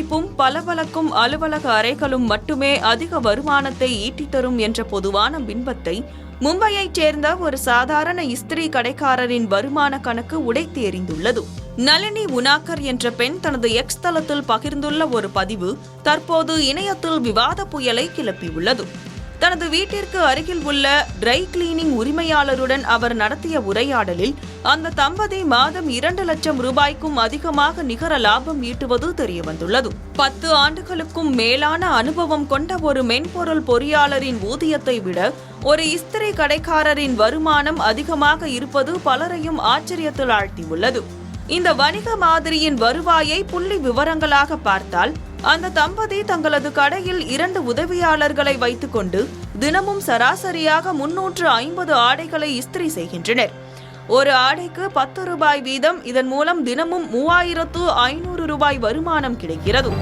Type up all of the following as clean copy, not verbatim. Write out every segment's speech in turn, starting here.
பராமரிப்பும் பளபளக்கும் அலுவலக அறைகளும் மட்டுமே அதிக வருமானத்தை ஈட்டித்தரும் என்ற பொதுவான பிம்பத்தை மும்பையைச் சேர்ந்த ஒரு சாதாரண இஸ்திரி கடைக்காரரின் வருமான கணக்கு உடைத்து எறிந்துள்ளது. நளினி உனாக்கர் என்ற பெண் தனது எக்ஸ் தளத்தில் பகிர்ந்துள்ள ஒரு பதிவு தற்போது இணையத்தில் விவாத புயலை கிளப்பியுள்ளது. தனது வீட்டிற்கு அருகில் உள்ள ட்ரை கிளீனிங் உரிமையாளருடன் அவர் நடத்திய உரையாடலில் அந்த தம்பதி மாதம் 2 லட்சம் ரூபாய்க்கும் அதிகமாக நிகர லாபம் ஈட்டுவது தெரியவந்துள்ளது. 10 ஆண்டுகளுக்கும் மேலான அனுபவம் கொண்ட ஒரு மென்பொருள் பொறியாளரின் ஊதியத்தை விட ஒரு இஸ்திரி கடைக்காரரின் வருமானம் அதிகமாக இருப்பது பலரையும் ஆச்சரியத்தில் ஆழ்த்தியுள்ளது. இந்த வணிக மாதிரியின் வருவாயை புள்ளி விவரங்களாக பார்த்தால் அந்த தம்பதி தங்களது கடையில் 2 உதவியாளர்களை வைத்துக் கொண்டு தினமும் சராசரியாக 350 ஆடைகளை இஸ்திரி செய்கின்றனர். ஒரு ஆடைக்கு 10 ரூபாய் வீதம். இதன் மூலம் தினமும் 3500 ரூபாய் வருமானம் கிடைக்கிறது.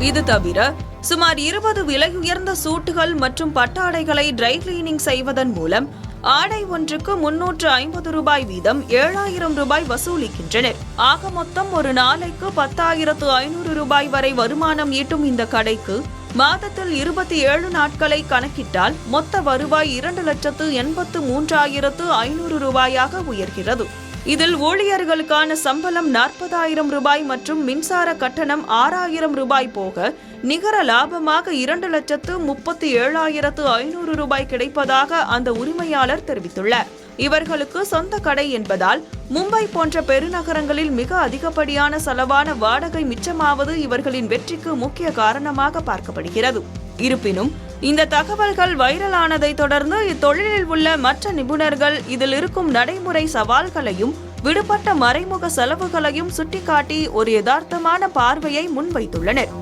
இது தவிர சுமார் 20 விலையுயர்ந்த சூட்டுகள் மற்றும் பட்டாடைகளை ட்ரை கிளீனிங் செய்வதன் மூலம் ஆடை ஒன்றுக்கு 350 ரூபாய் வீதம் 7000 ரூபாய் வசூலிக்கின்றனர். ஆக மொத்தம் ஒரு நாளைக்கு 10,500 ரூபாய் வரை வருமானம் ஈட்டும் இந்த கடைக்கு மாதத்தில் 27 நாட்களை கணக்கிட்டால் மொத்த வருவாய் 2,83,500 ரூபாயாக உயர்கிறது. இதில் ஊழியர்களுக்கான சம்பளம் 40,000 ரூபாய் மற்றும் மின்சார கட்டணம் 6,000 ரூபாய் போக நிகர லாபமாக 2,37,500 ரூபாய் கிடைப்பதாக அந்த உரிமையாளர் தெரிவித்துள்ளார். இவர்களுக்கு சொந்த கடை என்பதால் மும்பை போன்ற பெருநகரங்களில் மிக அதிகப்படியான செலவான வாடகை மிச்சமாவது இவர்களின் வெற்றிக்கு முக்கிய காரணமாக பார்க்கப்படுகிறது. இருப்பினும் இந்த தகவல்கள் வைரலானதை தொடர்ந்து இத்தொழிலில் உள்ள மற்ற நிபுணர்கள் இதில் இருக்கும் நடைமுறை சவால்களையும் விடுபட்ட மறைமுக செலவுகளையும் சுட்டிக்காட்டி ஒரு யதார்த்தமான பார்வையை முன்வைத்துள்ளனர்.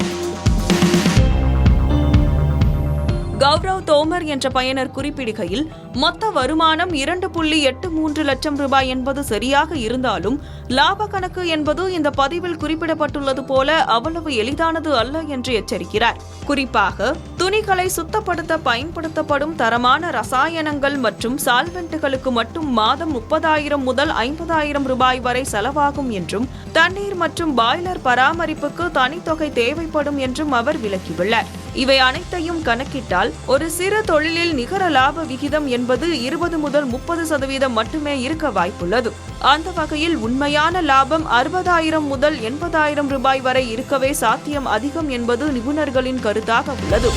கௌரவ் தோமர் என்ற பயனர் குறிப்பிடுகையில் மொத்த வருமானம் 2.83 லட்சம் ரூபாய் என்பது சரியாக இருந்தாலும் லாப கணக்கு என்பது இந்த பதிவில் குறிப்பிடப்பட்டுள்ளது போல அவ்வளவு எளிதானது அல்ல என்று எச்சரிக்கிறார். குறிப்பாக துணிகளை சுத்தப்படுத்த பயன்படுத்தப்படும் தரமான ரசாயனங்கள் மற்றும் சால்வெண்ட்டுகளுக்கு மட்டும் மாதம் 30,000 முதல் 50,000 ரூபாய் வரை செலவாகும் என்றும் தண்ணீர் மற்றும் பாய்லர் பராமரிப்புக்கு தனித்தொகை தேவைப்படும் என்றும் அவர் விளக்கியுள்ளார். இவை அனைத்தையும் கணக்கிட்டால் ஒரு சிறு தொழிலில் நிகர லாப விகிதம் என்பது 20 முதல் 30% மட்டுமே இருக்க வாய்ப்புள்ளது. அந்த வகையில் உண்மையான லாபம் 60,000 முதல் 80,000 ரூபாய் வரை இருக்கவே சாத்தியம் அதிகம் என்பது நிபுணர்களின் கருத்தாக உள்ளது.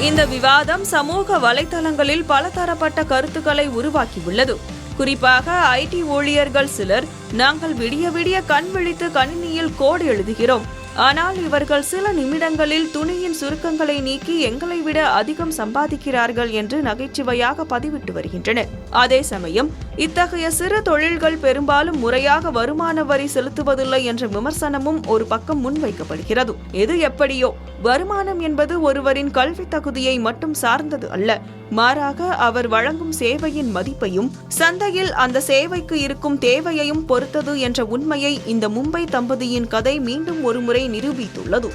இந்த விவாதம் சமூக வலைதளங்களில் பலதரப்பட்ட கருத்துக்களை உருவாக்கியுள்ளது. குறிப்பாக ஐடி ஊழியர்கள் சிலர், நாங்கள் விடிய விடிய கண் விழித்து கணினியில் கோடு எழுதுகிறோம், ஆனால் இவர்கள் சில நிமிடங்களில் துணியின் சுருக்கங்களை நீக்கி எங்களை விட அதிகம் சம்பாதிக்கிறார்கள் என்று நகைச்சுவையாக பதிவிட்டு வருகின்றனர். அதே சமயம் இத்தகைய சிறு தொழில்கள் பெரும்பாலும் முறையாக வருமான வரி செலுத்துவதில்லை என்ற விமர்சனமும் ஒரு பக்கம் முன்வைக்கப்படுகிறது. எது எப்படியோ வருமானம் என்பது ஒருவரின் கல்வி தகுதியை மட்டும் சார்ந்தது அல்ல, மாறாக அவர் வழங்கும் சேவையின் மதிப்பையும் சந்தையில் அந்த சேவைக்கு இருக்கும் தேவையையும் பொறுத்தது என்ற உண்மையை இந்த மும்பை தம்பதியின் கதை மீண்டும் ஒருமுறை நிரூபித்துள்ளது.